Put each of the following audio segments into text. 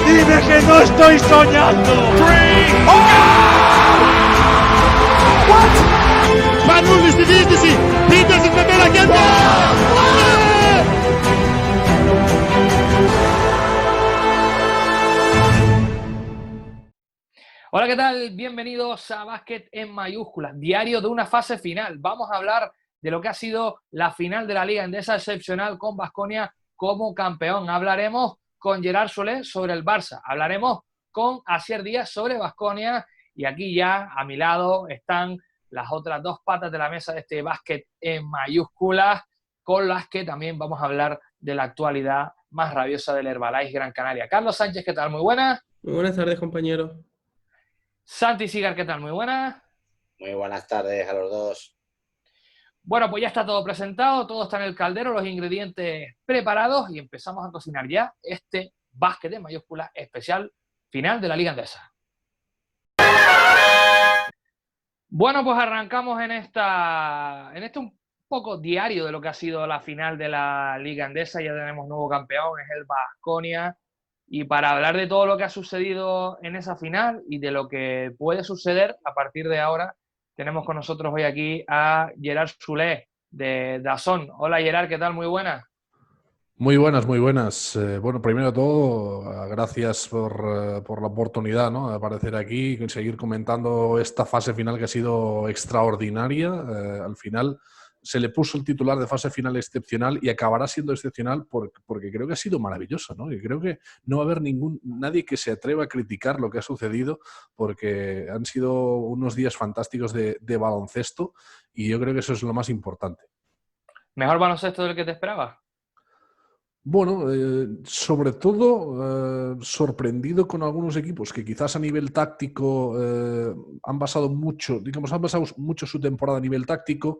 Dime que no estoy soñando. Manulis divisi, Peters in the again. Hola, ¿qué tal? Bienvenidos a Básquet en mayúsculas, diario de una fase final. Vamos a hablar de lo que ha sido la final de la Liga Endesa excepcional con Baskonia como campeón. Hablaremos con Gerard Soler sobre el Barça, hablaremos con Asier Díaz sobre Baskonia y aquí ya a mi lado están las otras dos patas de la mesa de este Básquet en mayúsculas, con las que también vamos a hablar de la actualidad más rabiosa del Herbalife Gran Canaria. Carlos Sánchez, ¿qué tal? Muy buenas. Muy buenas tardes, compañero. Santi Sigar, ¿qué tal? Muy buenas. Muy buenas tardes a los dos. Bueno, pues ya está todo presentado, todo está en el caldero, los ingredientes preparados y empezamos a cocinar ya este básquet de mayúsculas especial final de la Liga Endesa. Bueno, pues arrancamos en este un poco diario de lo que ha sido la final de la Liga Endesa. Ya tenemos nuevo campeón, es el Baskonia. Y para hablar de todo lo que ha sucedido en esa final y de lo que puede suceder a partir de ahora, tenemos con nosotros hoy aquí a Gerard Soler de DAZN. Hola Gerard, ¿qué tal? Muy buenas. Muy buenas, muy buenas. Bueno, primero de todo, gracias por la oportunidad, ¿no?, de aparecer aquí y seguir comentando esta fase final que ha sido extraordinaria. Al final se le puso el titular de fase final excepcional y acabará siendo excepcional porque creo que ha sido maravilloso, ¿no? Y creo que no va a haber nadie que se atreva a criticar lo que ha sucedido porque han sido unos días fantásticos de baloncesto y yo creo que eso es lo más importante. ¿Mejor baloncesto del que te esperabas? Bueno, sobre todo sorprendido con algunos equipos que quizás a nivel táctico han basado mucho su temporada a nivel táctico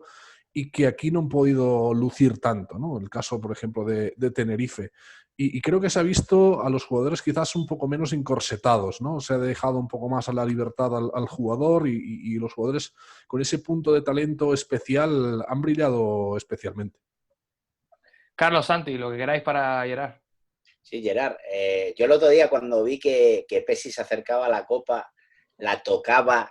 y que aquí no han podido lucir tanto, ¿no? El caso, por ejemplo, de Tenerife. Y creo que se ha visto a los jugadores quizás un poco menos encorsetados, ¿no? Se ha dejado un poco más a la libertad al jugador y los jugadores con ese punto de talento especial han brillado especialmente. Carlos, Santi, lo que queráis para Gerard. Sí, Gerard, yo el otro día cuando vi que Pessi se acercaba a la copa, la tocaba,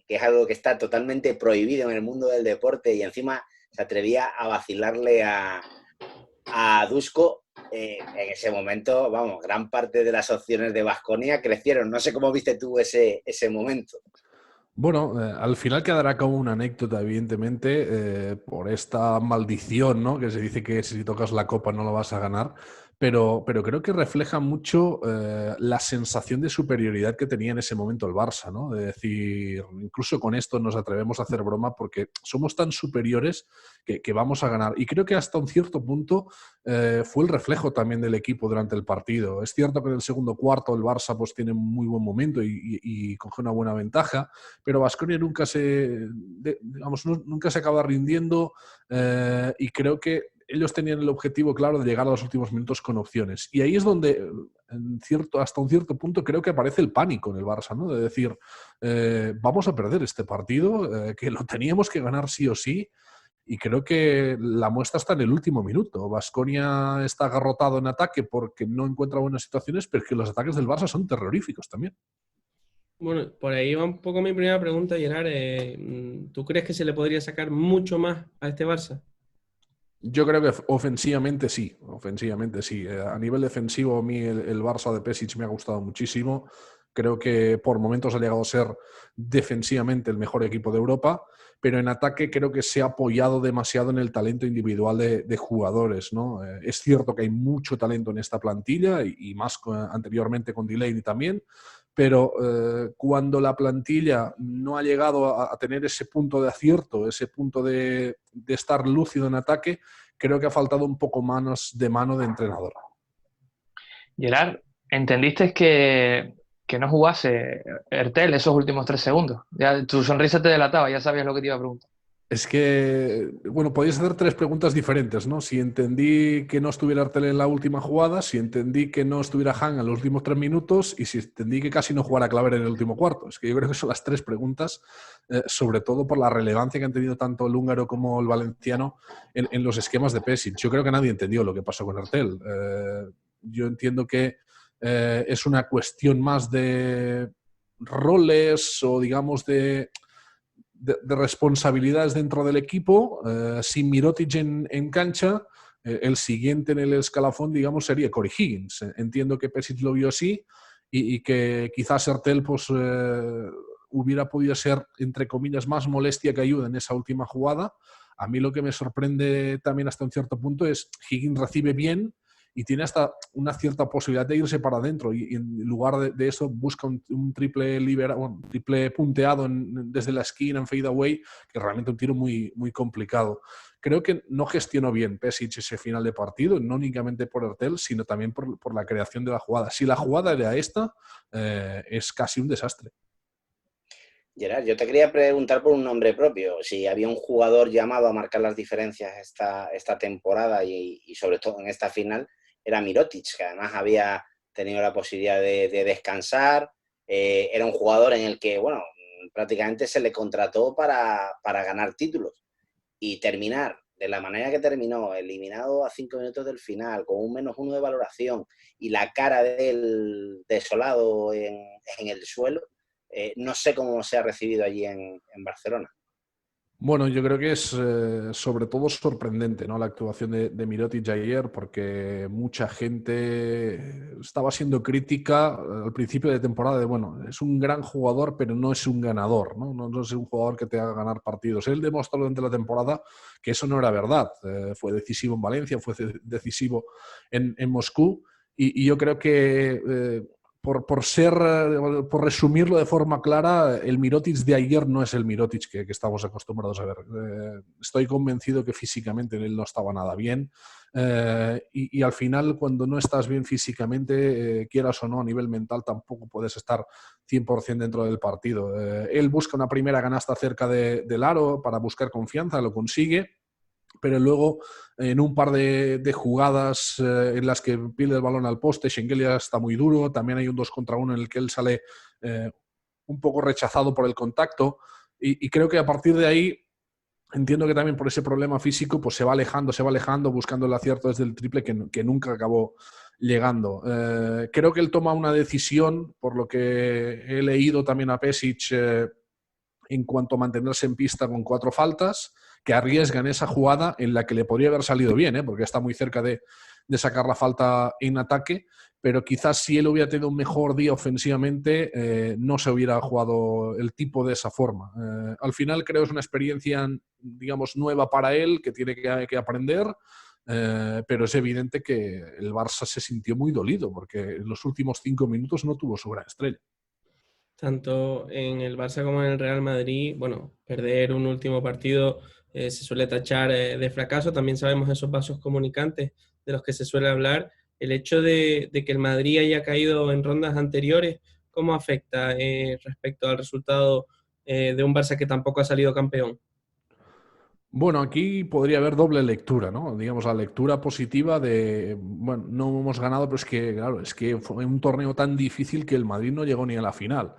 que es algo que está totalmente prohibido en el mundo del deporte, y encima se atrevía a vacilarle a Dusko, en ese momento, vamos, gran parte de las opciones de Baskonia crecieron. No sé cómo viste tú ese momento. Bueno, al final quedará como una anécdota, evidentemente, por esta maldición, ¿no?, que se dice que si tocas la copa no lo vas a ganar, pero creo que refleja mucho la sensación de superioridad que tenía en ese momento el Barça, ¿no? De decir, incluso con esto nos atrevemos a hacer broma porque somos tan superiores que vamos a ganar. Y creo que hasta un cierto punto fue el reflejo también del equipo durante el partido. Es cierto que en el segundo cuarto el Barça pues tiene un muy buen momento y coge una buena ventaja, pero Baskonia nunca se acaba rindiendo y creo que ellos tenían el objetivo claro de llegar a los últimos minutos con opciones. Y ahí es donde, hasta un cierto punto, creo que aparece el pánico en el Barça, ¿no? De decir, vamos a perder este partido, que lo teníamos que ganar sí o sí, y creo que la muestra está en el último minuto. Baskonia está agarrotado en ataque porque no encuentra buenas situaciones, pero es que los ataques del Barça son terroríficos también. Bueno, por ahí va un poco mi primera pregunta, Gerard. ¿Tú crees que se le podría sacar mucho más a este Barça? Yo creo que ofensivamente sí. A nivel defensivo, a mí el Barça de Pesic me ha gustado muchísimo. Creo que por momentos ha llegado a ser defensivamente el mejor equipo de Europa, pero en ataque creo que se ha apoyado demasiado en el talento individual de jugadores, ¿no? Es cierto que hay mucho talento en esta plantilla y más anteriormente con Delaney también, pero cuando la plantilla no ha llegado a tener ese punto de acierto, ese punto de estar lúcido en ataque, creo que ha faltado un poco más de mano de entrenador. Gerard, ¿entendiste que no jugase Hertel esos últimos 3 segundos? Ya, tu sonrisa te delataba, ya sabías lo que te iba a preguntar. Es que, bueno, podías hacer 3 preguntas diferentes, ¿no? Si entendí que no estuviera Artel en la última jugada, si entendí que no estuviera Han en los últimos 3 minutos y si entendí que casi no jugara Claver en el último cuarto. Es que yo creo que son las 3 preguntas, sobre todo por la relevancia que han tenido tanto el húngaro como el valenciano en los esquemas de Pesic. Yo creo que nadie entendió lo que pasó con Artel. Yo entiendo que es una cuestión más de roles o digamos de responsabilidades dentro del equipo. Sin Mirotic en cancha, el siguiente en el escalafón, digamos, sería Corey Higgins. Entiendo que Pesic lo vio así y que quizás Hertel pues, hubiera podido ser, entre comillas, más molestia que ayuda en esa última jugada. A mí lo que me sorprende también hasta un cierto punto es Higgins recibe bien y tiene hasta una cierta posibilidad de irse para adentro y en lugar de eso busca un triple triple punteado desde la esquina en fade away, que realmente un tiro muy, muy complicado. Creo que no gestionó bien Pesic ese final de partido, no únicamente por Hertel, sino también por la creación de la jugada. Si la jugada era esta, es casi un desastre. Gerard, yo te quería preguntar por un nombre propio, si había un jugador llamado a marcar las diferencias esta temporada y sobre todo en esta final, era Mirotic, que además había tenido la posibilidad de descansar, era un jugador en el que, bueno, prácticamente se le contrató para ganar títulos y terminar de la manera que terminó, eliminado a 5 minutos del final, con un -1 de valoración y la cara de él desolado en el suelo. No sé cómo se ha recibido allí en Barcelona. Bueno, yo creo que es sobre todo sorprendente, ¿no? La actuación de Mirotic ayer, porque mucha gente estaba siendo crítica al principio de temporada de, bueno, es un gran jugador, pero no es un ganador, ¿no? No es un jugador que te haga ganar partidos. Él demostró durante la temporada que eso no era verdad. Fue decisivo en Valencia, fue decisivo en Moscú, y yo creo que... por resumirlo de forma clara, el Mirotic de ayer no es el Mirotic que estamos acostumbrados a ver. Estoy convencido que físicamente él no estaba nada bien y al final cuando no estás bien físicamente, quieras o no, a nivel mental tampoco puedes estar 100% dentro del partido. Él busca una primera canasta cerca del aro para buscar confianza, lo consigue, pero luego en un par de jugadas en las que pierde el balón al poste, Schengelia está muy duro, también hay un 2 contra 1 en el que él sale un poco rechazado por el contacto y creo que a partir de ahí entiendo que también por ese problema físico pues se va alejando, buscando el acierto desde el triple que nunca acabó llegando. Creo que él toma una decisión, por lo que he leído también a Pesic, en cuanto a mantenerse en pista con 4 faltas, que arriesga en esa jugada en la que le podría haber salido bien, porque está muy cerca de sacar la falta en ataque, pero quizás si él hubiera tenido un mejor día ofensivamente, no se hubiera jugado el tipo de esa forma. Al final creo que es una experiencia, digamos, nueva para él, que tiene que aprender, pero es evidente que el Barça se sintió muy dolido, porque en los últimos 5 minutos no tuvo su gran estrella. Tanto en el Barça como en el Real Madrid, bueno, perder un último partido se suele tachar de fracaso. También sabemos esos vasos comunicantes de los que se suele hablar. El hecho de que el Madrid haya caído en rondas anteriores, ¿cómo afecta respecto al resultado de un Barça que tampoco ha salido campeón? Bueno, aquí podría haber doble lectura, ¿no? Digamos, la lectura positiva de, bueno, no hemos ganado, pero es que, claro, es que fue un torneo tan difícil que el Madrid no llegó ni a la final.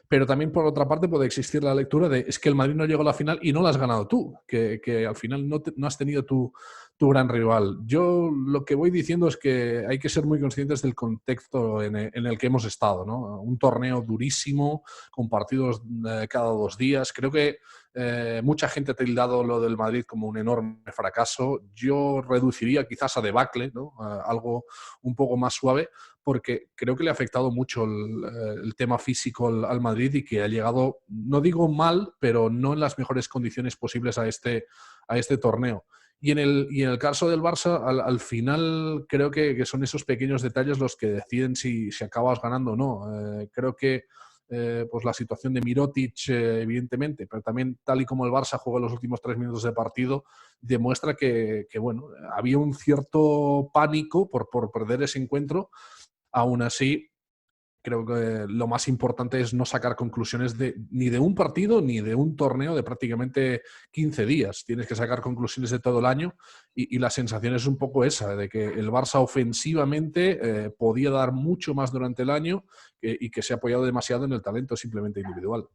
Pero también, por otra parte, puede existir la lectura de, es que el Madrid no llegó a la final y no la has ganado tú, que al final no has tenido tu gran rival. Yo lo que voy diciendo es que hay que ser muy conscientes del contexto en el que hemos estado, ¿no? Un torneo durísimo, con partidos cada 2 días. Creo que mucha gente ha tildado lo del Madrid como un enorme fracaso. Yo reduciría quizás a debacle, ¿no? Algo un poco más suave, porque creo que le ha afectado mucho el tema físico al Madrid y que ha llegado, no digo mal, pero no en las mejores condiciones posibles a este torneo. Y en el caso del Barça, al final creo que son esos pequeños detalles los que deciden si acabas ganando o no. Creo que pues la situación de Mirotic, evidentemente, pero también tal y como el Barça jugó los últimos 3 minutos de partido, demuestra que bueno, había un cierto pánico por perder ese encuentro. Aún así, creo que lo más importante es no sacar conclusiones ni de un partido ni de un torneo de prácticamente 15 días. Tienes que sacar conclusiones de todo el año y la sensación es un poco esa, de que el Barça ofensivamente podía dar mucho más durante el año y que se ha apoyado demasiado en el talento simplemente individual.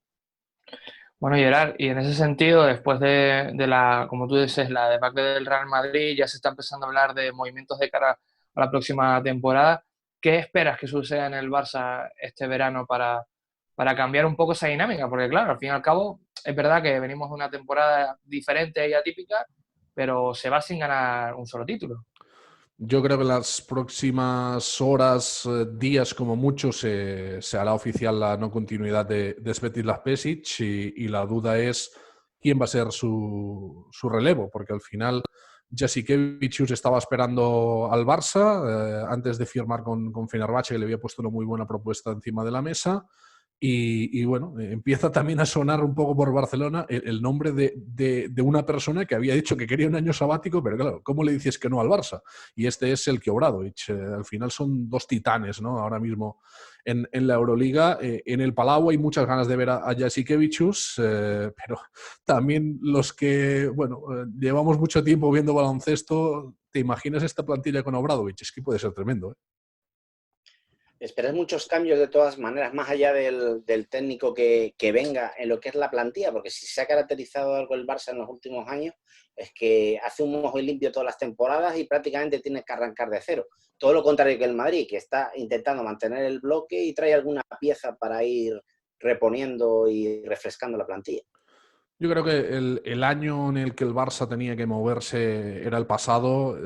Bueno, Gerard, y en ese sentido, después de la, como tú dices, la debacle del Real Madrid, ya se está empezando a hablar de movimientos de cara a la próxima temporada. ¿qué esperas que suceda en el Barça este verano para cambiar un poco esa dinámica? Porque claro, al fin y al cabo, es verdad que venimos de una temporada diferente y atípica, pero se va sin ganar un solo título. Yo creo que en las próximas horas, días como mucho, se hará oficial la no continuidad de Svetislav Pesic y la duda es quién va a ser su relevo, porque al final Jasikevičius estaba esperando al Barça antes de firmar con Fenerbahce, que le había puesto una muy buena propuesta encima de la mesa. Y bueno, empieza también a sonar un poco por Barcelona el nombre de una persona que había dicho que quería un año sabático, pero claro, ¿cómo le dices que no al Barça? Y este es el Obradović. Al final son dos titanes, ¿no? Ahora mismo en la Euroliga. En el Palau hay muchas ganas de ver a Jasikevičius, pero también los que, bueno, llevamos mucho tiempo viendo baloncesto, ¿te imaginas esta plantilla con Obradović? Es que puede ser tremendo, ¿eh? Esperas muchos cambios de todas maneras, más allá del técnico que venga en lo que es la plantilla, porque si se ha caracterizado algo el Barça en los últimos años, es que hace un mojo y limpio todas las temporadas y prácticamente tiene que arrancar de cero. Todo lo contrario que el Madrid, que está intentando mantener el bloque y trae alguna pieza para ir reponiendo y refrescando la plantilla. Yo creo que el año en el que el Barça tenía que moverse era el pasado.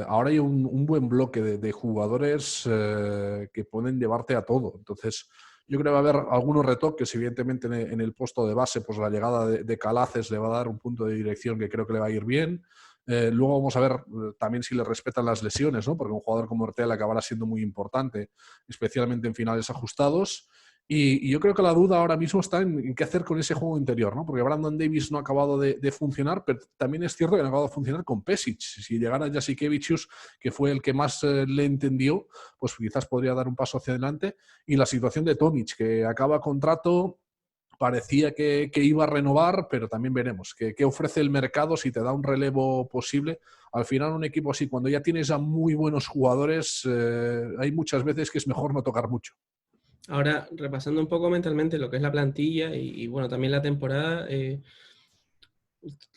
Ahora hay un buen bloque de jugadores que pueden llevarte a todo. Entonces, yo creo que va a haber algunos retoques. Evidentemente, en el puesto de base, pues la llegada de Calaces le va a dar un punto de dirección que creo que le va a ir bien. Luego vamos a ver también si le respetan las lesiones, ¿no? Porque un jugador como Ortega acabará siendo muy importante, especialmente en finales ajustados. Y yo creo que la duda ahora mismo está en qué hacer con ese juego interior, ¿no? Porque Brandon Davis no ha acabado de funcionar, pero también es cierto que no ha acabado de funcionar con Pesic. Si llegara Jasikevičius, que fue el que más le entendió, pues quizás podría dar un paso hacia adelante. Y la situación de Tomic, que acaba contrato, parecía que iba a renovar, pero también veremos qué ofrece el mercado, si te da un relevo posible. Al final, un equipo así, cuando ya tienes a muy buenos jugadores, hay muchas veces que es mejor no tocar mucho. Ahora, repasando un poco mentalmente lo que es la plantilla y bueno, también la temporada,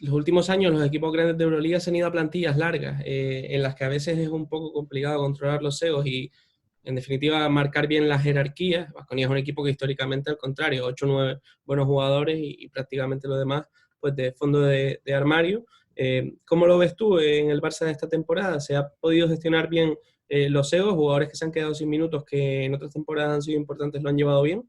los últimos años los equipos grandes de Euroliga se han ido a plantillas largas, en las que a veces es un poco complicado controlar los egos y, en definitiva, marcar bien las jerarquías. Baskonia es un equipo que históricamente, al contrario, 8 o 9 buenos jugadores y prácticamente lo demás, pues de fondo de armario. ¿Cómo lo ves tú en el Barça de esta temporada? ¿Se ha podido gestionar bien los egos? Jugadores que se han quedado sin minutos, que en otras temporadas han sido importantes, ¿lo han llevado bien?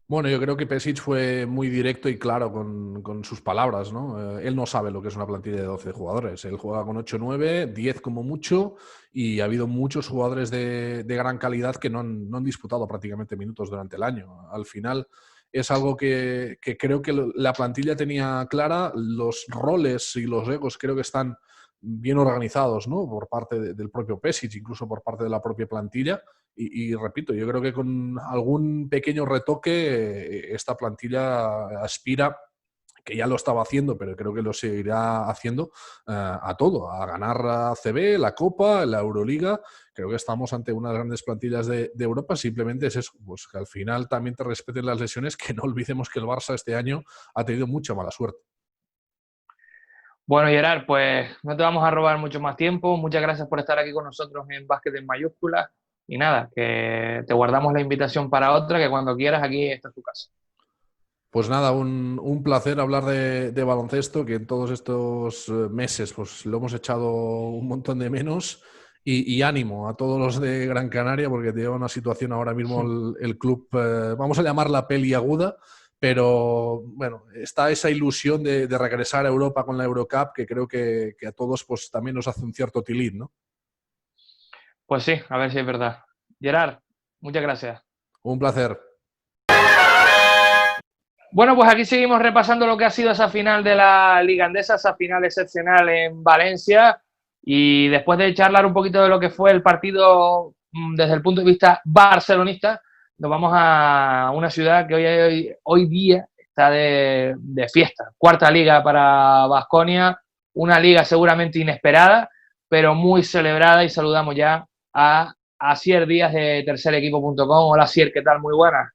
Bueno, yo creo que Pesic fue muy directo y claro con sus palabras, ¿no? Él no sabe lo que es una plantilla de 12 jugadores. Él juega con 8 o 9, 10 como mucho, y ha habido muchos jugadores de gran calidad que no han disputado prácticamente minutos durante el año. Al final es algo que creo que la plantilla tenía clara. Los roles y los egos creo que están bien organizados, ¿no? Por parte del propio Pesic, incluso por parte de la propia plantilla. Y repito, yo creo que con algún pequeño retoque esta plantilla aspira, que ya lo estaba haciendo, pero creo que lo seguirá haciendo, a todo, a ganar a ACB, la Copa, la Euroliga. Creo que estamos ante unas grandes plantillas de Europa. Simplemente es eso, pues que al final también te respeten las lesiones, que no olvidemos que el Barça este año ha tenido mucha mala suerte. Bueno, Gerard, pues no te vamos a robar mucho más tiempo. Muchas gracias por estar aquí con nosotros en Básquet en Mayúsculas. Y nada, que te guardamos la invitación para otra, que cuando quieras aquí está tu casa. Pues nada, un placer hablar de baloncesto, que en todos estos meses pues lo hemos echado un montón de menos. Y ánimo a todos los de Gran Canaria, porque te lleva una situación ahora mismo el club, vamos a llamarla peliaguda, pero bueno, está esa ilusión de regresar a Europa con la Eurocup, que creo que a todos pues también nos hace un cierto tilín, ¿no? Pues sí, a ver si es verdad. Gerard, muchas gracias. Un placer. Bueno, pues aquí seguimos repasando lo que ha sido esa final de la Liga Endesa, esa final excepcional en Valencia. Y después de charlar un poquito de lo que fue el partido desde el punto de vista barcelonista, nos vamos a una ciudad que hoy día está de fiesta. Cuarta liga para Baskonia, una liga seguramente inesperada, pero muy celebrada, y saludamos ya a Asier Díaz de tercerequipo.com. Hola Asier, ¿qué tal? Muy buenas.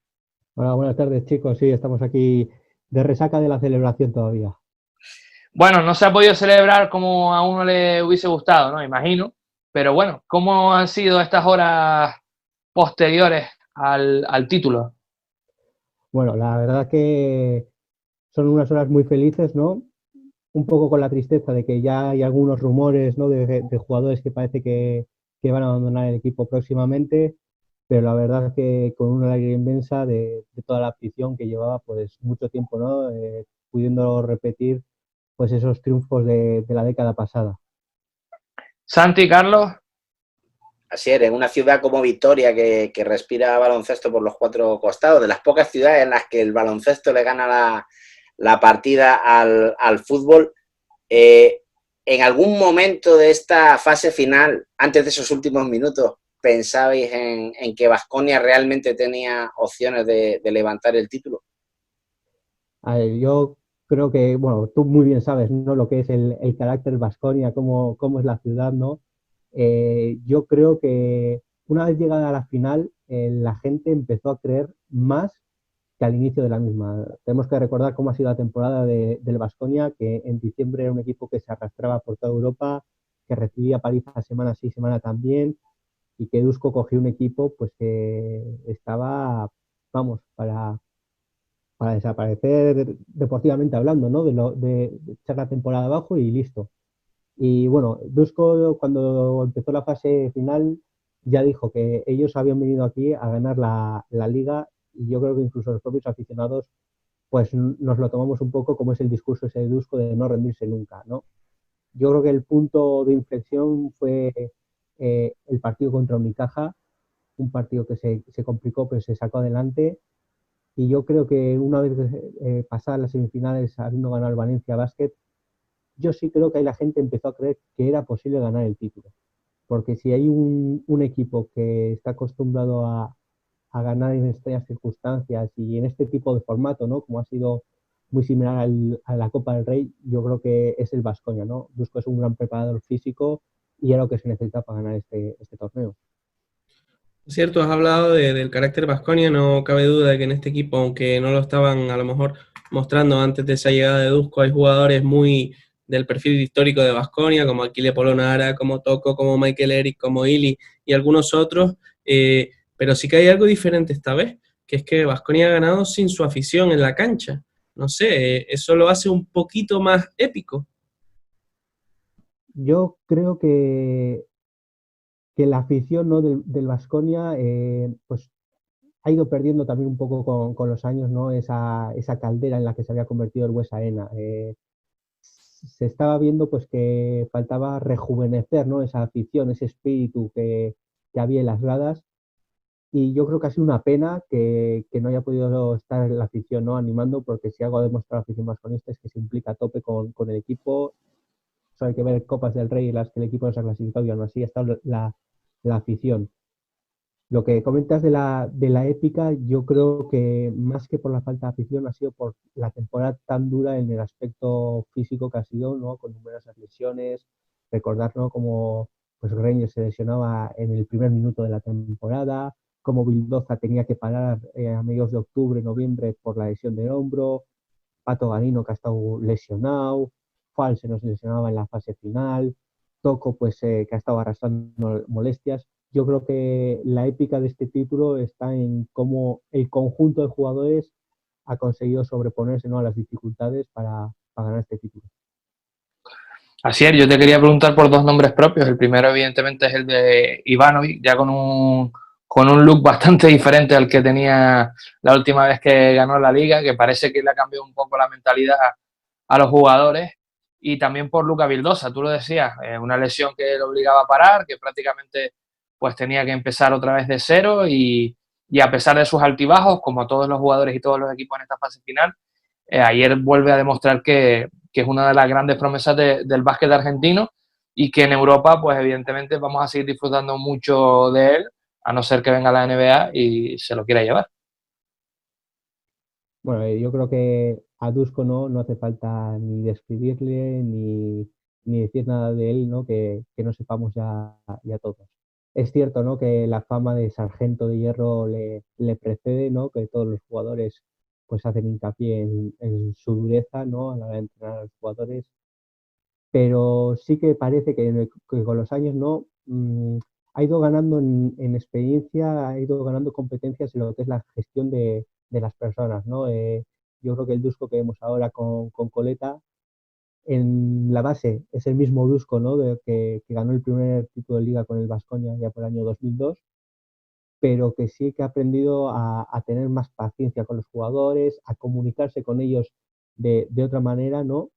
Hola, buenas tardes, chicos. Sí, estamos aquí de resaca de la celebración todavía. Bueno, no se ha podido celebrar como a uno le hubiese gustado, ¿no? Imagino. Pero bueno, ¿cómo han sido estas horas posteriores al título? Bueno, la verdad que son unas horas muy felices, ¿no? Un poco con la tristeza de que ya hay algunos rumores, ¿no? De jugadores que parece que van a abandonar el equipo próximamente, pero la verdad es que con una alegría inmensa de toda la afición que llevaba pues mucho tiempo, ¿no? Pudiendo repetir pues esos triunfos de la década pasada. Santi, Carlos. Así es, en una ciudad como Vitoria que respira baloncesto por los cuatro costados, de las pocas ciudades en las que el baloncesto le gana la partida al fútbol, ¿en algún momento de esta fase final, antes de esos últimos minutos, pensabais en que Baskonia realmente tenía opciones de levantar el título? A ver, yo creo que, bueno, tú muy bien sabes, ¿no? Lo que es el carácter Baskonia, cómo es la ciudad, ¿no? Yo creo que una vez llegada a la final, la gente empezó a creer más que al inicio de la misma. Tenemos que recordar cómo ha sido la temporada del Baskonia, que en diciembre era un equipo que se arrastraba por toda Europa, que recibía palizas semana sí, semana también, y que Dusko cogió un equipo pues que estaba, vamos, para desaparecer deportivamente hablando, ¿no? De echar la temporada abajo y listo. Y bueno, Dusko cuando empezó la fase final ya dijo que ellos habían venido aquí a ganar la liga, y yo creo que incluso los propios aficionados pues nos lo tomamos un poco como es el discurso ese de Dusko de no rendirse nunca, ¿no? Yo creo que el punto de inflexión fue el partido contra Unicaja, un partido que se complicó pero se sacó adelante, y yo creo que una vez pasadas las semifinales habiendo ganado el Valencia Basket, yo sí creo que ahí la gente empezó a creer que era posible ganar el título. Porque si hay un equipo que está acostumbrado a ganar en estas circunstancias y en este tipo de formato, ¿no? Como ha sido muy similar a la Copa del Rey, yo creo que es el Baskonia, ¿no? Dusko es un gran preparador físico y es lo que se necesita para ganar este torneo. Es cierto, has hablado del carácter Baskonia, no cabe duda de que en este equipo, aunque no lo estaban a lo mejor mostrando antes de esa llegada de Dusko, hay jugadores muy del perfil histórico de Baskonia, como Aquile Polonara, como Toko, como Michael Eric, como Ili y algunos otros, pero sí que hay algo diferente esta vez, que es que Baskonia ha ganado sin su afición en la cancha. No sé, eso lo hace un poquito más épico. Yo creo que la afición, ¿no? del Baskonia pues ha ido perdiendo también un poco con los años, ¿no? Esa caldera en la que se había convertido el Buesa Arena. Se estaba viendo pues que faltaba rejuvenecer, ¿no? Esa afición, ese espíritu que había en las gradas, y yo creo que ha sido una pena que no haya podido estar la afición, ¿no? Animando, porque si algo ha demostrado la afición vasconista es que se implica a tope con el equipo. Solo hay que ver Copas del Rey en las que el equipo no se ha clasificado y aún así ha estado la afición. Lo que comentas de la épica, yo creo que más que por la falta de afición ha sido por la temporada tan dura en el aspecto físico que ha sido, ¿no? Con numerosas lesiones. Recordar, ¿no? Cómo pues Reyes se lesionaba en el primer minuto de la temporada, cómo Bildoza tenía que parar a mediados de octubre, noviembre por la lesión del hombro, Pato Garino que ha estado lesionado, Fal se nos lesionaba en la fase final, Toco pues que ha estado arrastrando molestias. Yo creo que la épica de este título está en cómo el conjunto de jugadores ha conseguido sobreponerse, ¿no? a las dificultades para ganar este título. Así es, yo te quería preguntar por dos nombres propios. El primero, evidentemente, es el de Ivanovic, ya con un look bastante diferente al que tenía la última vez que ganó la liga, que parece que le ha cambiado un poco la mentalidad a los jugadores. Y también por Luca Vildosa, tú lo decías, una lesión que le obligaba a parar, que prácticamente pues tenía que empezar otra vez de cero, y a pesar de sus altibajos, como todos los jugadores y todos los equipos en esta fase final, ayer vuelve a demostrar que es una de las grandes promesas del básquet argentino, y que en Europa, pues evidentemente vamos a seguir disfrutando mucho de él, a no ser que venga la NBA y se lo quiera llevar. Bueno, yo creo que a Dusko no hace falta ni describirle ni decir nada de él, ¿no? Que no sepamos ya todos. Es cierto, ¿no? Que la fama de sargento de hierro le precede, ¿no? Que todos los jugadores pues hacen hincapié en su dureza, ¿no? A la hora de entrenar a los jugadores, pero sí que parece que con los años, ¿no? ha ido ganando en experiencia, ha ido ganando competencias en lo que es la gestión de las personas, ¿no? Yo creo que el Dusko que vemos ahora con Coleta, en la base es el mismo Dusko, ¿no? Que ganó el primer título de liga con el Baskonia ya por el año 2002, pero que sí que ha aprendido a tener más paciencia con los jugadores, a comunicarse con ellos de otra manera, ¿no?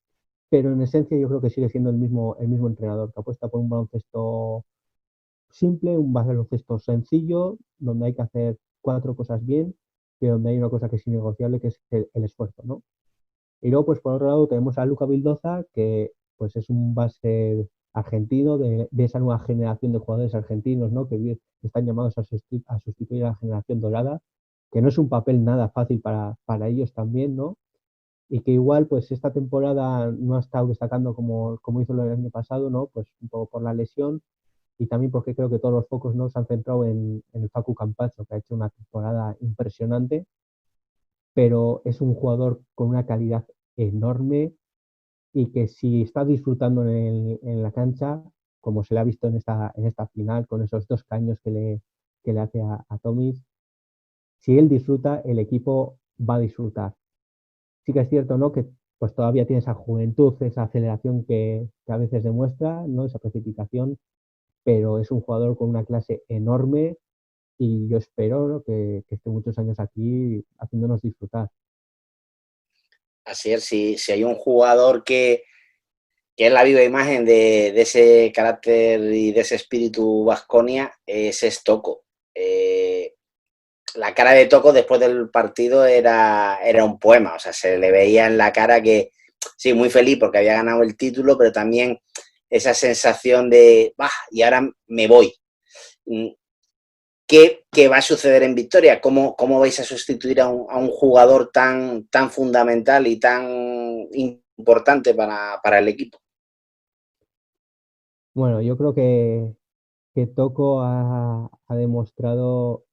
Pero en esencia yo creo que sigue siendo el mismo entrenador, que apuesta por un baloncesto simple, un baloncesto sencillo, donde hay que hacer 4 cosas bien, pero donde hay una cosa que es innegociable, que es el esfuerzo, ¿no? Y luego, pues por otro lado, tenemos a Luca Vildoza, que pues es un base argentino de esa nueva generación de jugadores argentinos, ¿no? Que están llamados a sustituir a la generación dorada, que no es un papel nada fácil para ellos también, ¿no? Y que igual, pues esta temporada no ha estado destacando como hizo el año pasado, ¿no? Pues un poco por la lesión y también porque creo que todos los focos no se han centrado en el Facu Campazzo, que ha hecho una temporada impresionante, pero es un jugador con una calidad enorme y que si está disfrutando en la cancha, como se le ha visto en esta final, con esos 2 caños que le hace a Tomis, si él disfruta, el equipo va a disfrutar. Sí que es cierto, ¿no? Que pues todavía tiene esa juventud, esa aceleración que a veces demuestra, ¿no? Esa precipitación, pero es un jugador con una clase enorme y yo espero, ¿no? que esté muchos años aquí haciéndonos disfrutar. Así es, si hay un jugador que es la viva imagen de ese carácter y de ese espíritu Baskonia, ese es Toko. La cara de Toko después del partido era un poema, o sea, se le veía en la cara que, sí, muy feliz porque había ganado el título, pero también esa sensación de, bah, y ahora me voy. ¿Qué va a suceder en Victoria? ¿Cómo vais a sustituir a un jugador tan fundamental y tan importante para el equipo? Bueno, yo creo que Toko ha demostrado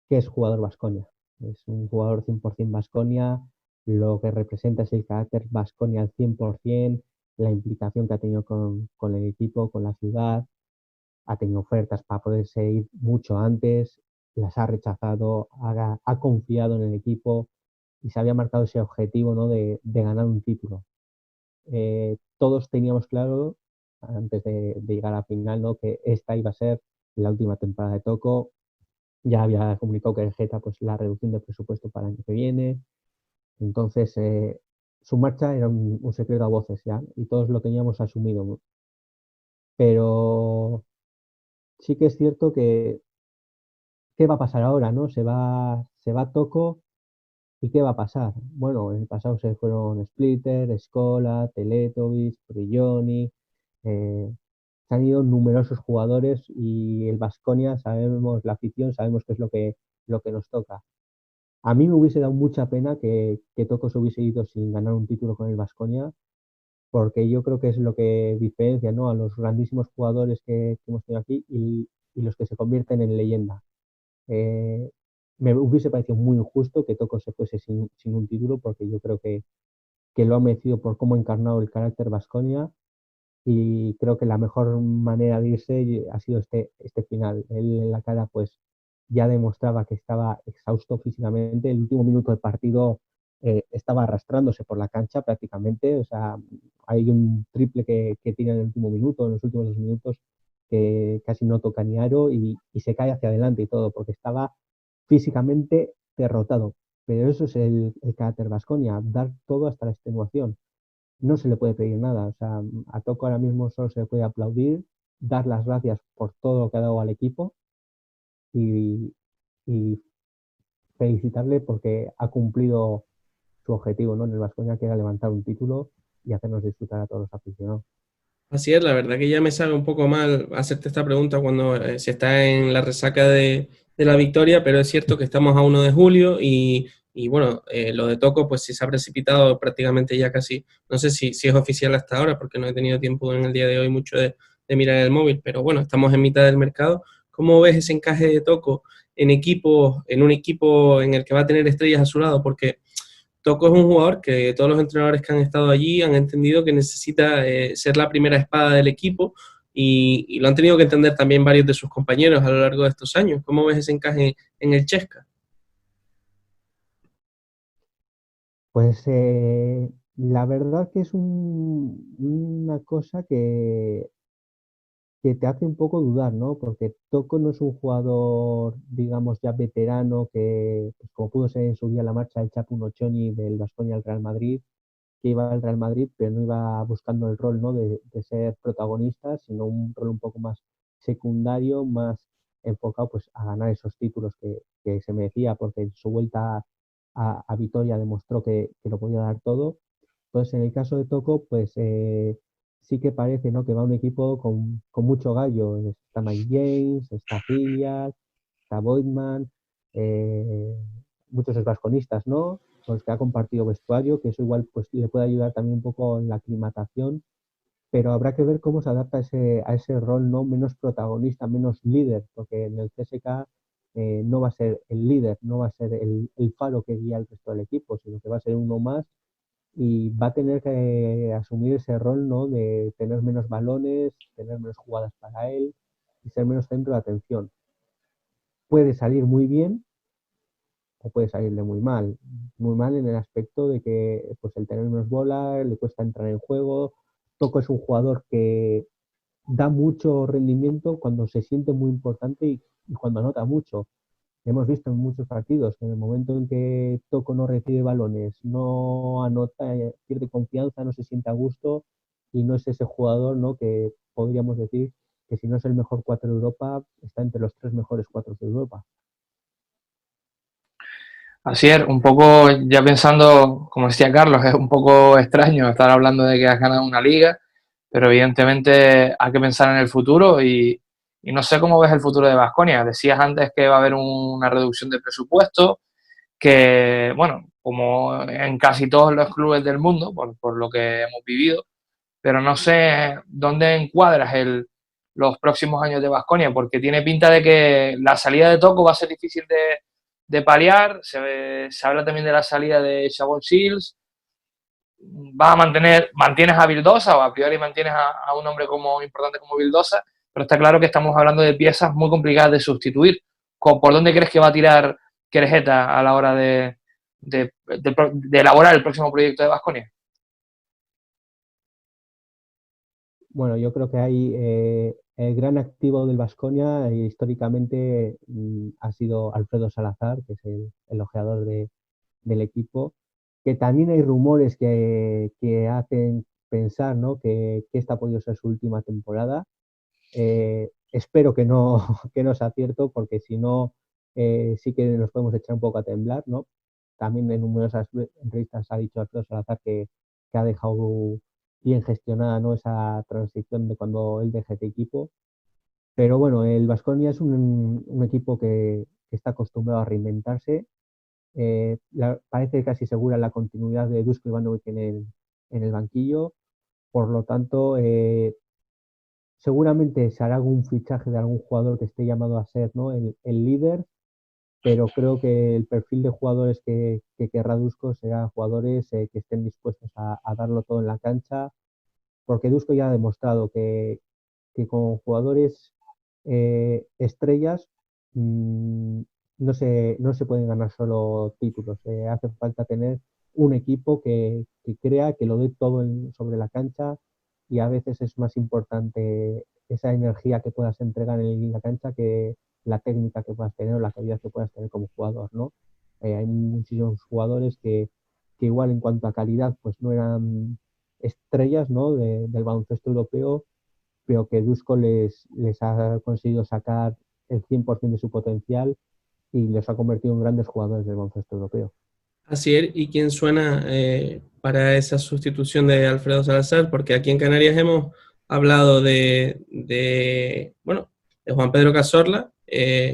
que es jugador Baskonia. Es un jugador 100% Baskonia, lo que representa es el carácter Baskonia al 100%, la implicación que ha tenido con el equipo, con la ciudad, ha tenido ofertas para poderse ir mucho antes, las ha rechazado, ha confiado en el equipo y se había marcado ese objetivo, ¿no? de ganar un título. Todos teníamos claro, antes de llegar a la final, ¿no? que esta iba a ser la última temporada de Toko. Ya había comunicado que el Geta pues la reducción de presupuesto para el año que viene. Entonces, su marcha era un secreto a voces ya y todos lo teníamos asumido. Pero sí que es cierto que ¿qué va a pasar ahora, no? Se va Toko y ¿qué va a pasar? Bueno, en el pasado se fueron Splitter, Scola, Teletovic, Prigioni, se han ido numerosos jugadores y el Baskonia, sabemos, la afición, sabemos qué es lo que nos toca. A mí me hubiese dado mucha pena que Toko se hubiese ido sin ganar un título con el Baskonia, porque yo creo que es lo que diferencia, ¿no? a los grandísimos jugadores que hemos tenido aquí y los que se convierten en leyenda. Eh, Me hubiese parecido muy injusto que Toko se fuese sin un título, porque yo creo que lo ha merecido por cómo ha encarnado el carácter Baskonia y creo que la mejor manera de irse ha sido este final. Él en la cara pues ya demostraba que estaba exhausto físicamente. El último minuto del partido estaba arrastrándose por la cancha prácticamente. O sea, hay un triple que tira en el último minuto, en los últimos 2 minutos, que casi no toca ni aro y se cae hacia adelante y todo, porque estaba físicamente derrotado. Pero eso es el carácter Baskonia, dar todo hasta la extenuación. No se le puede pedir nada. O sea, a Toko ahora mismo solo se le puede aplaudir, dar las gracias por todo lo que ha dado al equipo y, y felicitarle porque ha cumplido su objetivo, ¿no? en el Baskonia, que era levantar un título y hacernos disfrutar a todos los aficionados. Así es, la verdad que ya me sabe un poco mal hacerte esta pregunta cuando se está en la resaca de la victoria, pero es cierto que estamos a 1 de julio y bueno, lo de Toko pues sí se ha precipitado prácticamente ya casi, no sé si es oficial hasta ahora porque no he tenido tiempo en el día de hoy mucho de mirar el móvil, pero bueno, estamos en mitad del mercado. ¿Cómo ves ese encaje de Toko en un equipo en el que va a tener estrellas a su lado? Porque Toko es un jugador que todos los entrenadores que han estado allí han entendido que necesita ser la primera espada del equipo, y lo han tenido que entender también varios de sus compañeros a lo largo de estos años. ¿Cómo ves ese encaje en el Chesca? Pues la verdad que es una cosa que te hace un poco dudar, ¿no? Porque Toko no es un jugador, digamos, ya veterano, que pues, como pudo ser en su día la marcha del Chapu Nochoni del Baskonia al Real Madrid, que iba al Real Madrid, pero no iba buscando el rol, ¿no? de ser protagonista, sino un rol un poco más secundario, más enfocado pues, a ganar esos títulos que se merecía, porque en su vuelta a Vitoria demostró que lo podía dar todo. Entonces, en el caso de Toko, pues sí que parece, ¿no? Que va un equipo con mucho gallo. Está Mike James, está Filias, está Boydman, eh, muchos vasconistas, ¿no? Con los que ha compartido vestuario, que eso igual pues, le puede ayudar también un poco en la aclimatación, pero habrá que ver cómo se adapta a ese rol, ¿no? Menos protagonista, menos líder, porque en el CSK no va a ser el líder, no va a ser el faro que guía al resto del equipo, sino que va a ser uno más y va a tener que asumir ese rol, ¿no? De tener menos balones, tener menos jugadas para él y ser menos centro de atención. Puede salir muy bien o puede salirle muy mal. Muy mal en el aspecto de que pues, el tener menos bola, le cuesta entrar en juego. Toco es un jugador que da mucho rendimiento cuando se siente muy importante y cuando anota mucho. Hemos visto en muchos partidos que en el momento en que Toco no recibe balones, no anota, pierde confianza, no se siente a gusto y no es ese jugador, ¿no? Que podríamos decir que si no es el mejor 4 de Europa, está entre los 3 mejores 4 de Europa. Así es, un poco ya pensando, como decía Carlos, es un poco extraño estar hablando de que has ganado una liga, pero evidentemente hay que pensar en el futuro y no sé cómo ves el futuro de Baskonia. Decías antes que va a haber una reducción de presupuesto, que, bueno, como en casi todos los clubes del mundo, por lo que hemos vivido, pero no sé dónde encuadras los próximos años de Baskonia, porque tiene pinta de que la salida de Toko va a ser difícil de paliar. Se habla también de la salida de Chabot Shields. ¿Mantienes a Vildosa o a priori mantienes a un hombre como importante como Vildosa? Pero está claro que estamos hablando de piezas muy complicadas de sustituir. ¿Por dónde crees que va a tirar Querejeta a la hora de elaborar el próximo proyecto de Baskonia? Bueno, yo creo que hay el gran activo del Baskonia históricamente ha sido Alfredo Salazar, que es el ojeador del equipo, que también hay rumores que hacen pensar, ¿no? que esta ha podido ser su última temporada. Espero que no, que no sea cierto, porque si no, sí que nos podemos echar un poco a temblar, ¿no? También en numerosas entrevistas ha dicho Alfredo Salazar que ha dejado bien gestionada, ¿no? Esa transición de cuando él deja este equipo. Pero bueno, el Baskonia es un equipo que está acostumbrado a reinventarse. Parece casi segura la continuidad de Dusko Ivanovic en el banquillo. Por lo tanto, seguramente se hará algún fichaje de algún jugador que esté llamado a ser, ¿no? el líder, pero creo que el perfil de jugadores que querrá Dusko será jugadores que estén dispuestos a darlo todo en la cancha, porque Dusko ya ha demostrado que con jugadores estrellas mmm, no se pueden ganar solo títulos. Hace falta tener un equipo que crea, que lo dé todo sobre la cancha, y a veces es más importante esa energía que puedas entregar en la cancha que la técnica que puedas tener o la calidad que puedas tener como jugador, ¿no? Hay muchísimos jugadores que igual en cuanto a calidad pues no eran estrellas, ¿no? Del baloncesto europeo, pero que Dusko les ha conseguido sacar el 100% de su potencial y les ha convertido en grandes jugadores del baloncesto europeo. Así es, ¿y quién suena para esa sustitución de Alfredo Salazar? Porque aquí en Canarias hemos hablado bueno, de Juan Pedro Cazorla,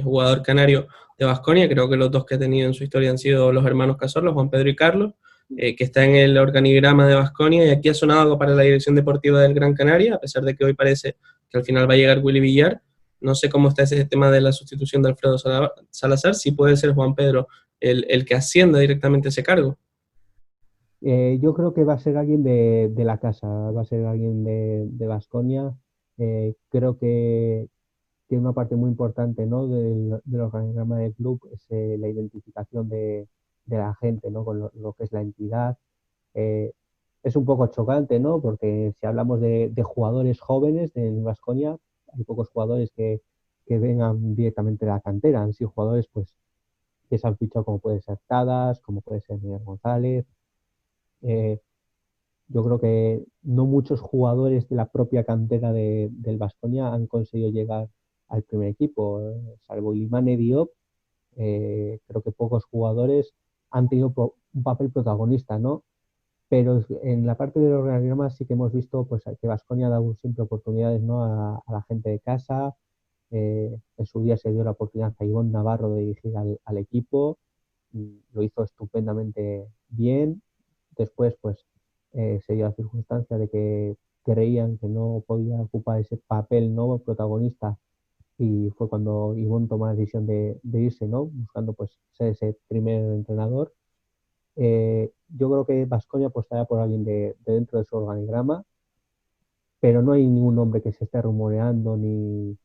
jugador canario de Baskonia. Creo que los dos que ha tenido en su historia han sido los hermanos Cazorla, Juan Pedro y Carlos, que está en el organigrama de Baskonia, y aquí ha sonado algo para la dirección deportiva del Gran Canaria, a pesar de que hoy parece que al final va a llegar Willy Villar. No sé cómo está ese tema de la sustitución de Alfredo Salazar, si puede ser Juan Pedro el que ascienda directamente ese cargo. Yo creo que va a ser alguien de la casa, va a ser alguien de Baskonia. Creo que una parte muy importante, ¿no?, del organigrama del club es la identificación de la gente, ¿no?, con lo que es la entidad. Eh, es un poco chocante, ¿no?, porque si hablamos de jugadores jóvenes del Baskonia, hay pocos jugadores que vengan directamente de la cantera. Han sido jugadores pues que se han fichado, como puede ser Tadas, como puede ser Miguel González. Eh, yo creo que no muchos jugadores de la propia cantera del Baskonia han conseguido llegar al primer equipo, salvo Ilimane Diop. Creo que pocos jugadores han tenido un papel protagonista, ¿no? Pero en la parte del organigrama sí que hemos visto pues, que Baskonia ha dado siempre oportunidades, ¿no?, a la gente de casa. En su día se dio la oportunidad a Ivonne Navarro de dirigir al equipo. Lo hizo estupendamente bien. Después, pues, se dio la circunstancia de que creían que no podía ocupar ese papel, ¿no?, protagonista, y fue cuando Ivonne tomó la decisión de irse, ¿no?, buscando pues ser ese primer entrenador. Yo creo que Baskonia apostaría por alguien de dentro de su organigrama, pero no hay ningún nombre que se esté rumoreando ni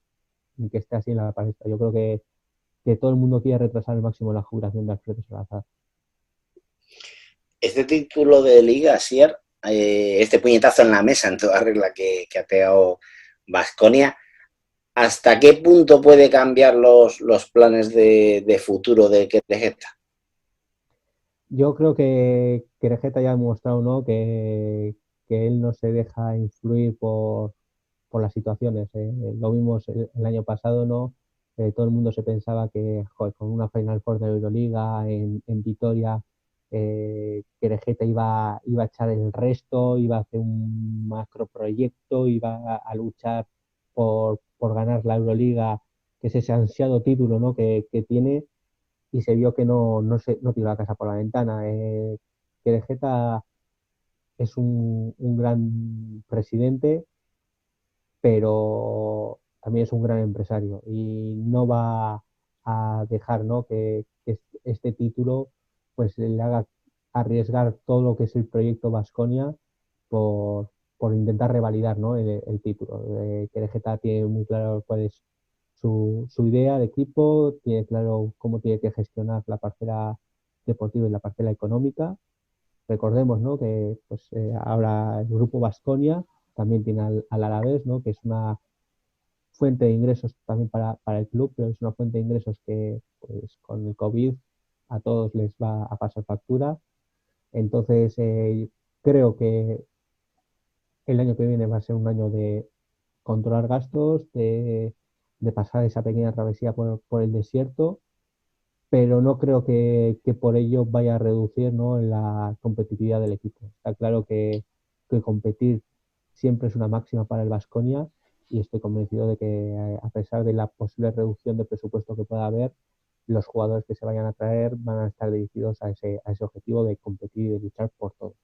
que esté así en la palestra. Yo creo que todo el mundo quiere retrasar al máximo la jubilación de Alfredo Salazar. Este título de Liga, Asier, este puñetazo en la mesa en toda regla que ha pegado Baskonia, ¿hasta qué punto puede cambiar los planes de futuro de Querejeta? Yo creo que Querejeta ya ha demostrado, ¿no?, que él no se deja influir por las situaciones. Lo vimos el año pasado, ¿no? Todo el mundo se pensaba que, joder, con una Final Four de Euroliga en Vitoria, Querejeta iba a echar el resto, iba a hacer un macro proyecto, iba a luchar por ganar la Euroliga, que es ese ansiado título, ¿no?, que tiene, y se vio que no tiró la casa por la ventana. Querejeta es un gran presidente, pero también es un gran empresario y no va a dejar, ¿no?, que este título pues le haga arriesgar todo lo que es el proyecto Baskonia por, por intentar revalidar, ¿no?, el título. Querejeta tiene muy claro cuál es su idea de equipo, tiene claro cómo tiene que gestionar la parcela deportiva y la parcela económica. Recordemos, ¿no?, que pues, ahora el grupo Baskonia también tiene al Alavés, ¿no?, que es una fuente de ingresos también para el club, pero es una fuente de ingresos que pues, con el COVID a todos les va a pasar factura. Entonces, creo que el año que viene va a ser un año de controlar gastos, de pasar esa pequeña travesía por el desierto, pero no creo que por ello vaya a reducir, ¿no?, la competitividad del equipo. Está claro que competir siempre es una máxima para el Baskonia, y estoy convencido de que, a pesar de la posible reducción de presupuesto que pueda haber, los jugadores que se vayan a traer van a estar dirigidos a ese objetivo de competir y de luchar por todo.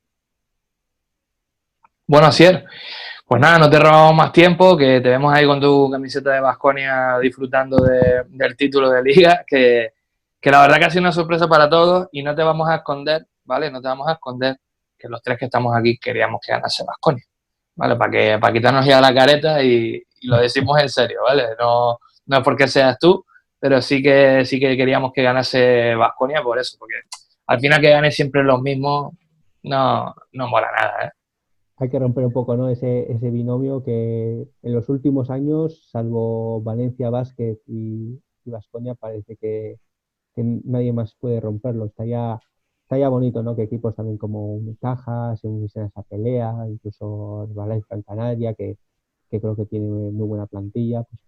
Bueno, Asier, pues nada, no te robamos más tiempo, que te vemos ahí con tu camiseta de Baskonia disfrutando del título de Liga, que la verdad que ha sido una sorpresa para todos, y no te vamos a esconder, ¿vale? No te vamos a esconder que los tres que estamos aquí queríamos que ganase Baskonia, ¿vale? Para quitarnos ya la careta y lo decimos en serio, ¿vale? No es porque seas tú, pero sí que queríamos que ganase Baskonia por eso, porque al final que gane siempre los mismos no mola nada, ¿eh? Hay que romper un poco, ¿no?, ese binomio que en los últimos años, salvo Valencia Basket y Baskonia, parece que nadie más puede romperlo. Está ya bonito, ¿no?, que equipos también como Unicaja se uniesen a esa pelea, incluso Valencia en Canarias, que creo que tiene muy buena plantilla. Pues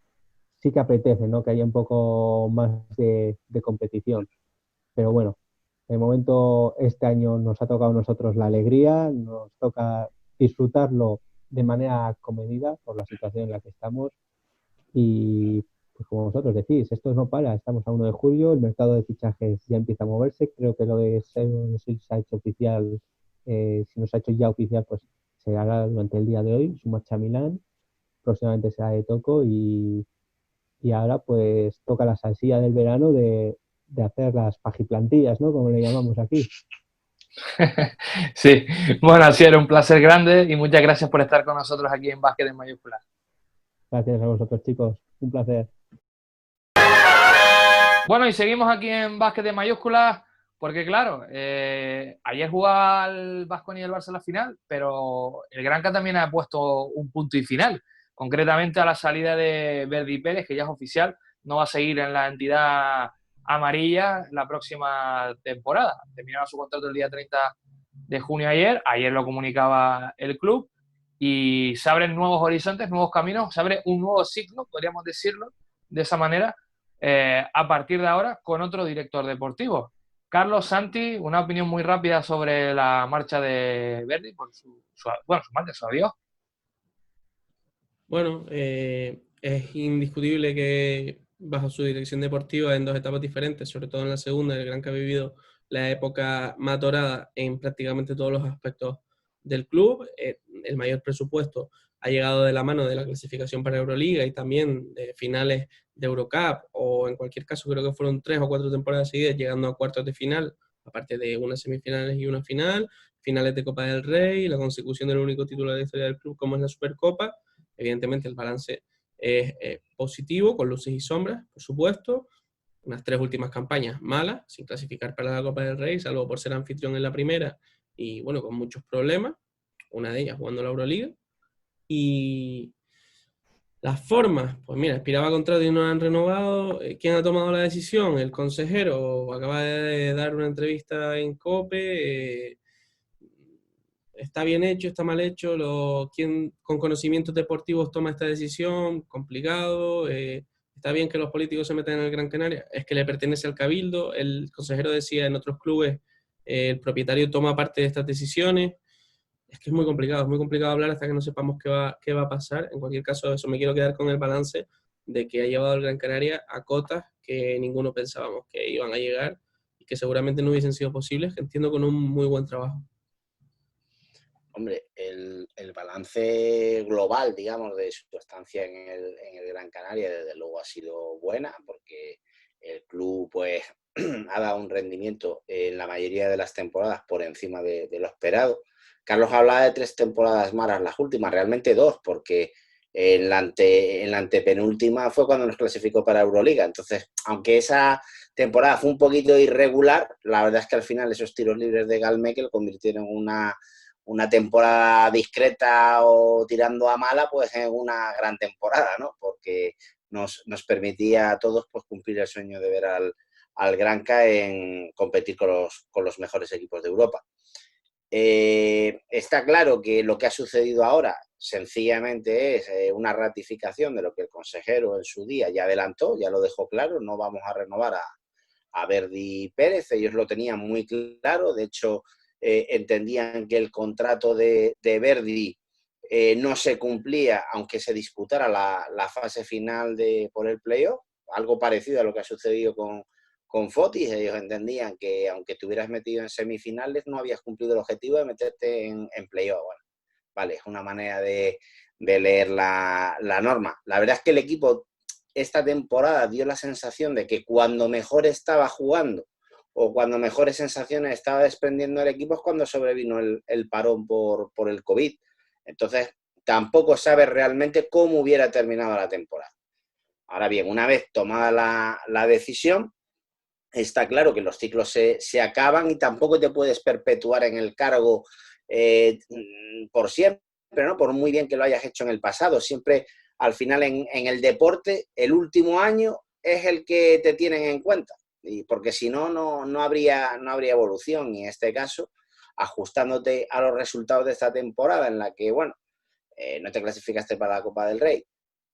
sí que apetece, ¿no?, que haya un poco más de competición. Pero bueno, de momento este año nos ha tocado a nosotros la alegría, nos toca disfrutarlo de manera comedida por la situación en la que estamos, y pues como vosotros decís, esto no para, estamos a 1 de julio, el mercado de fichajes ya empieza a moverse. Creo que lo de Seven se ha hecho oficial, si no se ha hecho ya oficial, pues se hará durante el día de hoy, su marcha a Milán, próximamente será de Toco, y ahora pues toca la salsilla del verano de hacer las pagiplantillas, ¿no?, como le llamamos aquí. Sí, bueno, así era un placer grande y muchas gracias por estar con nosotros aquí en Básquet en Mayúsculas. Gracias a vosotros, chicos. Un placer. Bueno, y seguimos aquí en Básquet de Mayúsculas, porque claro, ayer jugaba el Baskonia y el Barça la final, pero el Granca también ha puesto un punto y final, concretamente a la salida de Verdi Pérez, que ya es oficial, no va a seguir en la entidad amarilla la próxima temporada. Terminaba su contrato el día 30 de junio ayer lo comunicaba el club, y se abren nuevos horizontes, nuevos caminos, se abre un nuevo ciclo, podríamos decirlo de esa manera, a partir de ahora con otro director deportivo. Carlos, Santi, una opinión muy rápida sobre la marcha de Verdi, por su marcha, su adiós. Bueno, es indiscutible que bajo su dirección deportiva en dos etapas diferentes, sobre todo en la segunda, el Granca ha vivido la época más dorada en prácticamente todos los aspectos del club. El mayor presupuesto ha llegado de la mano de la clasificación para Euroliga y también de finales de Eurocup, o en cualquier caso creo que fueron 3 o 4 temporadas seguidas llegando a cuartos de final, aparte de unas semifinales y una final, finales de Copa del Rey, la consecución del único título de la historia del club como es la Supercopa. Evidentemente el balance es positivo, con luces y sombras, por supuesto. Unas 3 últimas campañas malas, sin clasificar para la Copa del Rey, salvo por ser anfitrión en la primera, y bueno, con muchos problemas, una de ellas jugando la Euroliga. Y las formas, pues mira, expiraba contrato y no han renovado. ¿Quién ha tomado la decisión? El consejero acaba de dar una entrevista en COPE. ¿Está bien hecho? ¿Está mal hecho? ¿Quién con conocimientos deportivos toma esta decisión? Complicado. ¿Está bien que los políticos se metan en el Gran Canaria? Es que le pertenece al Cabildo. El consejero decía en otros clubes, el propietario toma parte de estas decisiones. Es que es muy complicado hablar hasta que no sepamos qué va a pasar. En cualquier caso, eso me quiero quedar con el balance de que ha llevado al Gran Canaria a cotas que ninguno pensábamos que iban a llegar y que seguramente no hubiesen sido posibles, que entiendo con un muy buen trabajo. Hombre, el balance global, digamos, de su estancia en el Gran Canaria, desde luego ha sido buena, porque el club pues ha dado un rendimiento en la mayoría de las temporadas por encima de lo esperado. Carlos hablaba de 3 temporadas malas, las últimas, realmente 2, porque en la antepenúltima fue cuando nos clasificó para Euroliga. Entonces, aunque esa temporada fue un poquito irregular, la verdad es que al final esos tiros libres de Gal Mekel convirtieron en una temporada discreta o tirando a mala, pues en una gran temporada, ¿no? Porque nos permitía a todos pues, cumplir el sueño de ver al Granca en competir con los mejores equipos de Europa. Está claro que lo que ha sucedido ahora sencillamente es una ratificación de lo que el consejero en su día ya adelantó, ya lo dejó claro, no vamos a renovar a Verdi Pérez, ellos lo tenían muy claro, de hecho entendían que el contrato de Verdi no se cumplía aunque se disputara la fase final por el playoff, algo parecido a lo que ha sucedido con Fotis. Ellos entendían que aunque te hubieras metido en semifinales no habías cumplido el objetivo de meterte en playoff. Bueno, vale, es una manera de leer la norma. La verdad es que el equipo esta temporada dio la sensación de que cuando mejor estaba jugando o cuando mejores sensaciones estaba desprendiendo el equipo es cuando sobrevino el parón por el COVID. Entonces, tampoco sabes realmente cómo hubiera terminado la temporada. Ahora bien, una vez tomada la decisión, está claro que los ciclos se acaban y tampoco te puedes perpetuar en el cargo por siempre, ¿no? Por muy bien que lo hayas hecho en el pasado. Siempre, al final, en el deporte, el último año es el que te tienen en cuenta. Y porque si no, no habría evolución. Y en este caso, ajustándote a los resultados de esta temporada en la que, bueno, no te clasificaste para la Copa del Rey,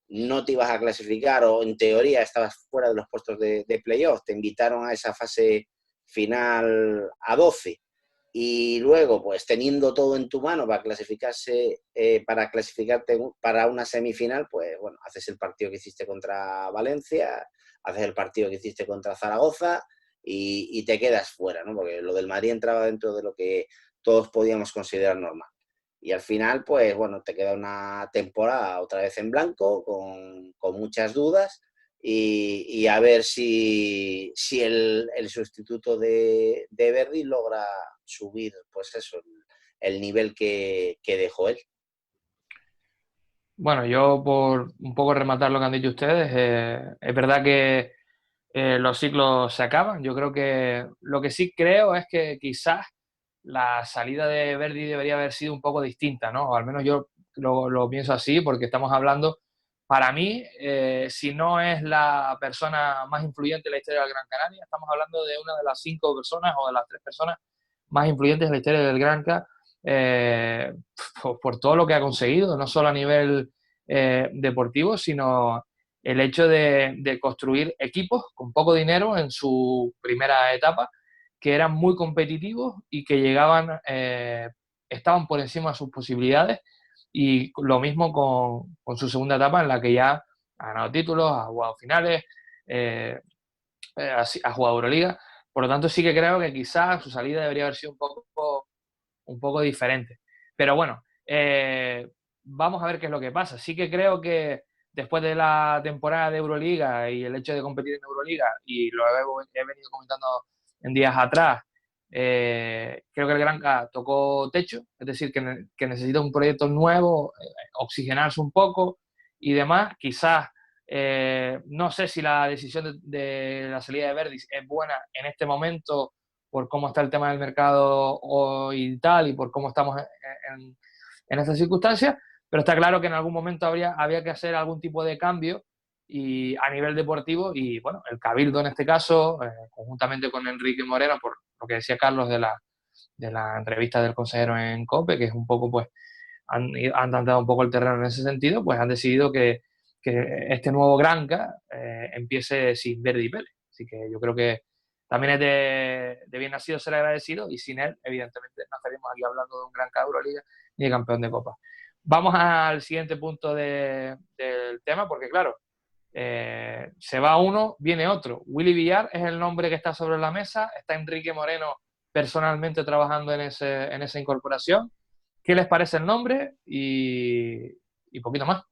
no te ibas a clasificar o en teoría estabas fuera de los puestos de playoff, te invitaron a esa fase final a 12 y luego pues teniendo todo en tu mano para clasificarte para una semifinal, pues bueno, haces el partido que hiciste contra Valencia, haces el partido que hiciste contra Zaragoza y te quedas fuera, ¿no? Porque lo del Madrid entraba dentro de lo que todos podíamos considerar normal. Y al final, pues bueno, te queda una temporada otra vez en blanco, con muchas dudas, y a ver si el sustituto de Verdi logra subir, pues eso, el nivel que dejó él. Bueno, yo por un poco rematar lo que han dicho ustedes, es verdad que los ciclos se acaban. Yo creo que lo que sí creo es que quizás la salida de Verdi debería haber sido un poco distinta, ¿no? O al menos yo lo pienso así, porque estamos hablando, para mí, si no es la persona más influyente en la historia del Gran Canaria, estamos hablando de una de las 5 personas o de las 3 personas más influyentes en la historia del Granca, eh, por todo lo que ha conseguido, no solo a nivel deportivo, sino el hecho de construir equipos con poco dinero en su primera etapa, que eran muy competitivos y que llegaban, estaban por encima de sus posibilidades, y lo mismo con su segunda etapa, en la que ya ha ganado títulos, ha jugado finales, eh, ha jugado Euroliga. Por lo tanto, sí que creo que quizás su salida debería haber sido un poco diferente. Pero bueno, vamos a ver qué es lo que pasa. Sí que creo que después de la temporada de Euroliga y el hecho de competir en Euroliga, y lo he venido comentando en días atrás, creo que el Granca tocó techo, es decir, que necesita un proyecto nuevo, oxigenarse un poco y demás. Quizás, no sé si la decisión de la salida de Verdis es buena en este momento por cómo está el tema del mercado y tal, y por cómo estamos en estas circunstancias, pero está claro que en algún momento había que hacer algún tipo de cambio y a nivel deportivo, y bueno, el Cabildo en este caso, conjuntamente con Enrique Moreno, por lo que decía Carlos de la entrevista del consejero en COPE, que es un poco, pues, han tanteado un poco el terreno en ese sentido, pues han decidido que este nuevo Granca empiece sin Verdi Pérez. Así que yo creo que también es de bien nacido ser agradecido, y sin él, evidentemente, no estaríamos aquí hablando de un Granca de Euroliga ni de campeón de Copa. Vamos al siguiente punto del tema, porque claro, se va uno, viene otro. Willy Villar es el nombre que está sobre la mesa, está Enrique Moreno personalmente trabajando en esa incorporación. ¿Qué les parece el nombre? Y poquito más.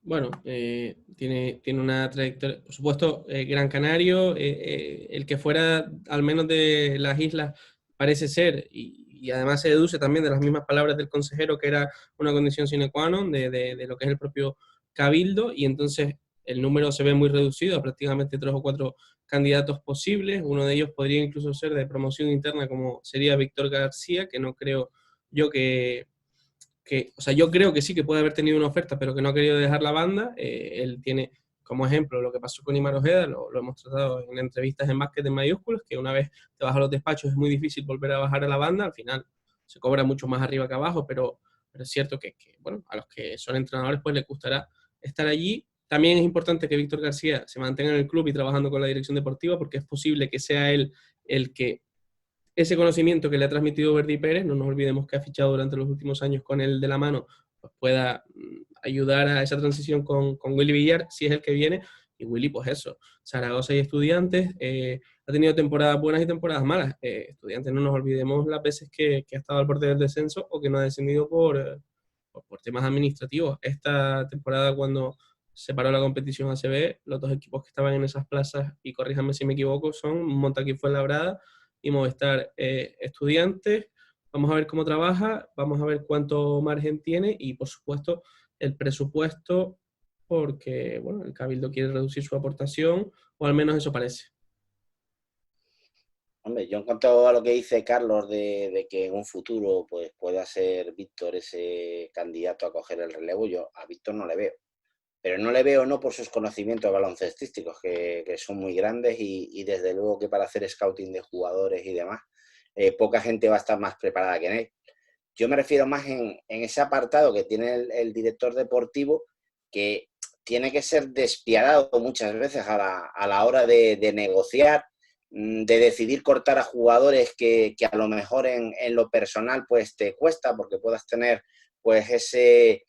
Bueno, tiene una trayectoria, por supuesto, Gran Canario, el que fuera al menos de las islas parece ser, y además se deduce también de las mismas palabras del consejero, que era una condición sine qua non de lo que es el propio Cabildo, y entonces el número se ve muy reducido a prácticamente 3 o 4 candidatos posibles. Uno de ellos podría incluso ser de promoción interna, como sería Víctor García, que no creo yo o sea, yo creo que sí que puede haber tenido una oferta, pero que no ha querido dejar la banda. Él tiene como ejemplo lo que pasó con Imar Ojeda, lo hemos tratado en entrevistas en Básquet en mayúsculas, que una vez te vas a los despachos es muy difícil volver a bajar a la banda. Al final se cobra mucho más arriba que abajo, pero es cierto bueno, a los que son entrenadores pues les gustará estar allí. También es importante que Víctor García se mantenga en el club y trabajando con la dirección deportiva, porque es posible que sea él el que ese conocimiento que le ha transmitido Verdi Pérez, no nos olvidemos que ha fichado durante los últimos años con él de la mano, pues pueda ayudar a esa transición con Willy Villar, si es el que viene. Y Willy, pues eso, Zaragoza y Estudiantes, ha tenido temporadas buenas y temporadas malas. Estudiantes, no nos olvidemos las veces que ha estado al borde del descenso o que no ha descendido por temas administrativos. Esta temporada, cuando se paró la competición ACB, los dos equipos que estaban en esas plazas, y corríjanme si me equivoco, son Montaquí Fuenlabrada y Movistar Estudiantes. Vamos a ver cómo trabaja, vamos a ver cuánto margen tiene y, por supuesto, el presupuesto, porque bueno, el Cabildo quiere reducir su aportación, o al menos eso parece. Hombre, yo en cuanto a lo que dice Carlos de que en un futuro pues, pueda ser Víctor ese candidato a coger el relevo, yo a Víctor no le veo. Pero no le veo no por sus conocimientos baloncestísticos, que son muy grandes, y desde luego que para hacer scouting de jugadores y demás, poca gente va a estar más preparada que él. Yo me refiero más en ese apartado que tiene el director deportivo, que tiene que ser despiadado muchas veces a la hora de negociar, de decidir cortar a jugadores que a lo mejor en lo personal pues te cuesta, porque puedas tener pues ese...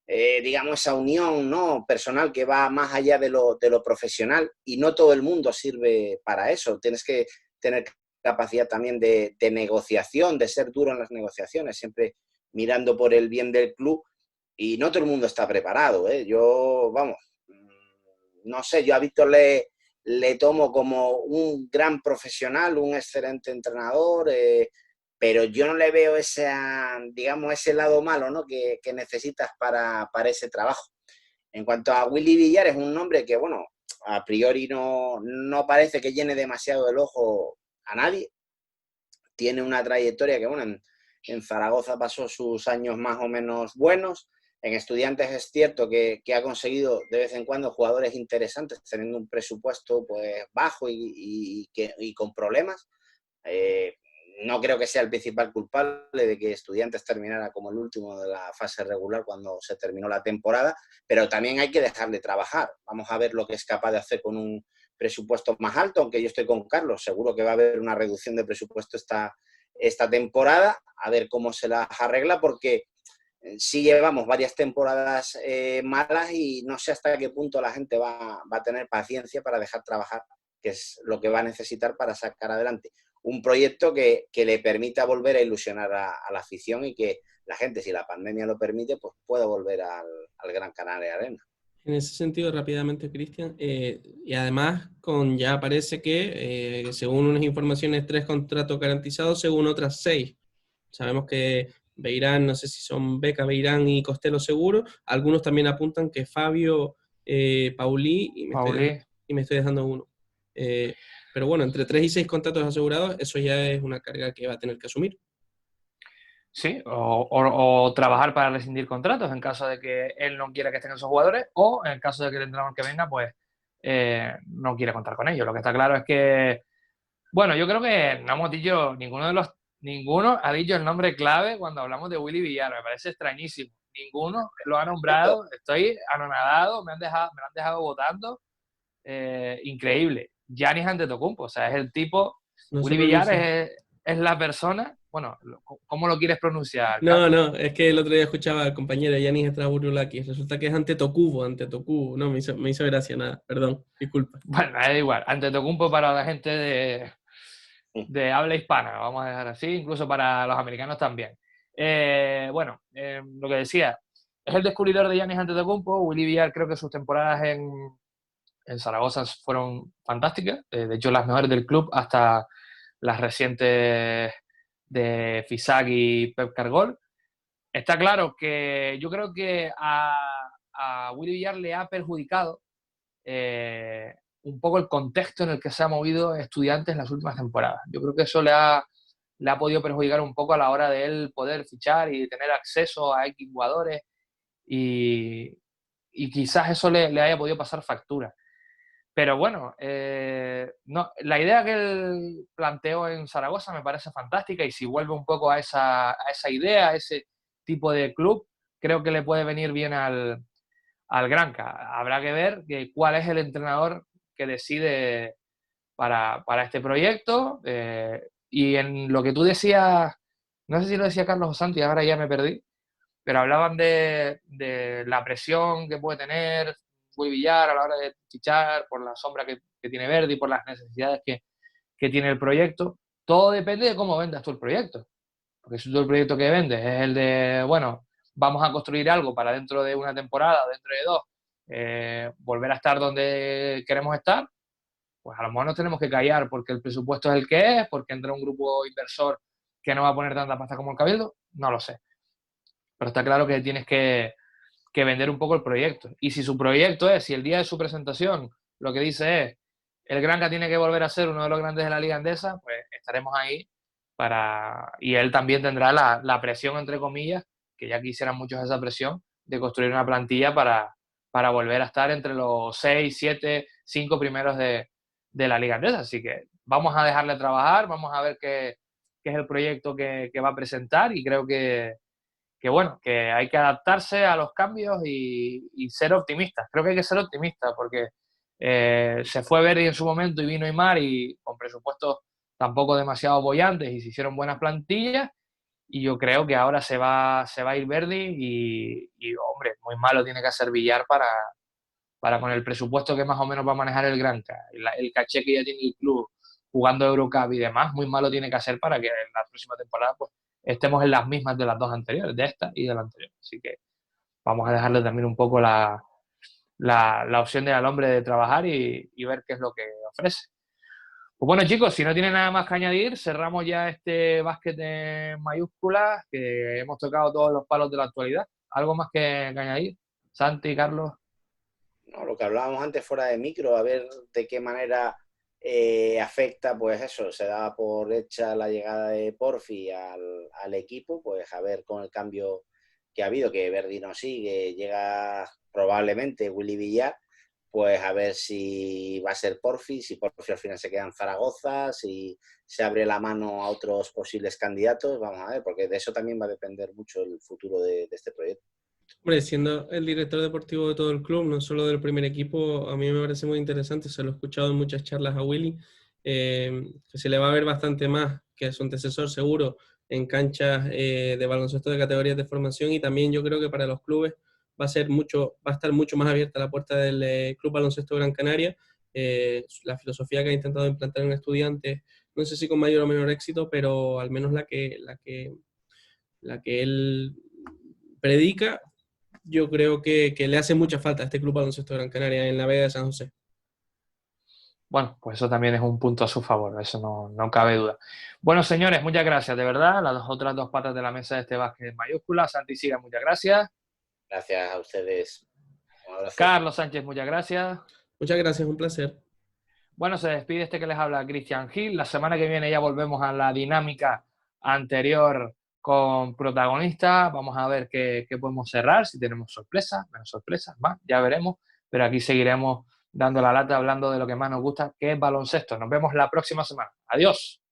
digamos, esa unión, ¿no?, personal que va más allá de lo profesional, y no todo el mundo sirve para eso. Tienes que tener capacidad también de negociación, de ser duro en las negociaciones, siempre mirando por el bien del club, y no todo el mundo está preparado, ¿eh? Yo, vamos, no sé, yo a Víctor le tomo como un gran profesional, un excelente entrenador, pero yo no le veo digamos, ese lado malo, ¿no? que necesitas para ese trabajo. En cuanto a Willy Villar, es un nombre que, bueno, a priori no parece que llene demasiado el ojo a nadie. Tiene una trayectoria que, bueno, en Zaragoza pasó sus años más o menos buenos. En Estudiantes es cierto que ha conseguido de vez en cuando jugadores interesantes, teniendo un presupuesto pues bajo y con problemas. No creo que sea el principal culpable de que Estudiantes terminara como el último de la fase regular cuando se terminó la temporada, pero también hay que dejarle trabajar. Vamos a ver lo que es capaz de hacer con un presupuesto más alto, aunque yo estoy con Carlos, seguro que va a haber una reducción de presupuesto esta temporada, a ver cómo se las arregla, porque sí llevamos varias temporadas malas y no sé hasta qué punto la gente va a tener paciencia para dejar trabajar, que es lo que va a necesitar para sacar adelante un proyecto que le permita volver a ilusionar a la afición y que la gente, si la pandemia lo permite, pues pueda volver al Gran Canaria Arena. En ese sentido, rápidamente, Cristian, y además ya parece que, según unas informaciones, 3 contratos garantizados, según otras 6. Sabemos que Beirán, no sé si son Beca, Beirán y Costello seguro. Algunos también apuntan que Fabio, Paulí, y me estoy dejando uno. Pero bueno, entre 3 y 6 contratos asegurados, eso ya es una carga que va a tener que asumir. Sí, o trabajar para rescindir contratos en caso de que él no quiera que estén esos jugadores, o en el caso de que el entrenador que venga, pues no quiere contar con ellos. Lo que está claro es que, bueno, yo creo que no hemos dicho, ninguno ha dicho el nombre clave cuando hablamos de Willy Villar. Me parece extrañísimo. Ninguno lo ha nombrado. Estoy anonadado, me lo han dejado votando. Increíble. Giannis Antetokounmpo, o sea, es el tipo. No se Willy Villar pronuncia. es la persona. Bueno, ¿cómo lo quieres pronunciar, No, Carlos? no, es que el otro día escuchaba al compañero Yanis Estraburulakis. Resulta que es Antetokounmpo. No, me hizo gracia, nada, perdón, disculpa. Bueno, es igual. Antetokounmpo para la gente de habla hispana, vamos a dejar así, incluso para los americanos también. Lo que decía, es el descubridor de Giannis Antetokounmpo. Willy Villar, creo que sus temporadas en Zaragoza fueron fantásticas, de hecho las mejores del club hasta las recientes de Fisac y Pep Cargol. Está claro que yo creo que a Willy Villar le ha perjudicado un poco el contexto en el que se ha movido Estudiantes en las últimas temporadas. Yo creo que eso le ha podido perjudicar un poco a la hora de él poder fichar y tener acceso a X jugadores y quizás eso le haya podido pasar factura. Pero bueno, no, la idea que él planteó en Zaragoza me parece fantástica y si vuelve un poco a esa idea, a ese tipo de club, creo que le puede venir bien al Granca. Habrá que ver cuál es el entrenador que decide para este proyecto. Y en lo que tú decías, no sé si lo decía Carlos Osanti, ahora ya me perdí, pero hablaban de la presión que puede tener Willy Villar a la hora de fichar por la sombra que tiene Verdi, por las necesidades que tiene el proyecto. Todo depende de cómo vendas tú el proyecto. Porque si tú el proyecto que vendes es el de, bueno, vamos a construir algo para dentro de una temporada, dentro de 2, volver a estar donde queremos estar, pues a lo mejor nos tenemos que callar porque el presupuesto es el que es, porque entra un grupo inversor que no va a poner tanta pasta como el Cabildo, no lo sé. Pero está claro que tienes que vender un poco el proyecto. Y si su proyecto es, si el día de su presentación lo que dice es, el Granca tiene que volver a ser uno de los grandes de la Liga Endesa, pues estaremos ahí y él también tendrá la presión, entre comillas, que ya quisieran muchos esa presión, de construir una plantilla para volver a estar entre los 6, 7, 5 primeros de la Liga Endesa. Así que vamos a dejarle trabajar, vamos a ver qué es el proyecto que va a presentar y creo que bueno, que hay que adaptarse a los cambios y ser optimistas. Creo que hay que ser optimistas porque se fue Verdi en su momento y vino Aimar y con presupuestos tampoco demasiado bollantes y se hicieron buenas plantillas y yo creo que ahora se va a ir Verdi y hombre, muy malo tiene que hacer Villar para con el presupuesto que más o menos va a manejar el Granca, el caché que ya tiene el club jugando Eurocup y demás, muy malo tiene que hacer para que en la próxima temporada pues estemos en las mismas de las dos anteriores, de esta y de la anterior. Así que vamos a dejarle también un poco la opción al hombre de trabajar y ver qué es lo que ofrece. Pues bueno, chicos, si no tiene nada más que añadir, cerramos ya este básquet en mayúsculas, que hemos tocado todos los palos de la actualidad. ¿Algo más que añadir? Santi, Carlos. No, lo que hablábamos antes fuera de micro, a ver de qué manera afecta, pues eso, se da por hecha la llegada de Porfi al equipo, pues a ver con el cambio que ha habido, que Verdi no sigue, llega probablemente Willy Villar, pues a ver si va a ser Porfi, si Porfi al final se queda en Zaragoza, si se abre la mano a otros posibles candidatos, vamos a ver, porque de eso también va a depender mucho el futuro de este proyecto. Hombre, siendo el director deportivo de todo el club, no solo del primer equipo, a mí me parece muy interesante, se lo he escuchado en muchas charlas a Willy, que se le va a ver bastante más, que es un antecesor seguro en canchas de baloncesto de categorías de formación, y también yo creo que para los clubes va a estar mucho más abierta la puerta del Club Baloncesto Gran Canaria. La filosofía que ha intentado implantar en estudiantes, no sé si con mayor o menor éxito, pero al menos la que él predica, yo creo que le hace mucha falta a este Club Baloncesto Gran Canaria en la Vega de San José. Bueno, pues eso también es un punto a su favor, eso no cabe duda. Bueno, señores, muchas gracias, de verdad. Las otras dos patas de la mesa de este básquet en mayúsculas. Santi Siga, muchas gracias. Gracias a ustedes. Un abrazo. Carlos Sánchez, muchas gracias. Muchas gracias, un placer. Bueno, se despide este que les habla Cristian Gil. La semana que viene ya volvemos a la dinámica anterior con protagonistas. Vamos a ver qué podemos cerrar, si tenemos sorpresas, menos sorpresas, más, ya veremos. Pero aquí seguiremos dando la lata, hablando de lo que más nos gusta, que es baloncesto. Nos vemos la próxima semana. Adiós.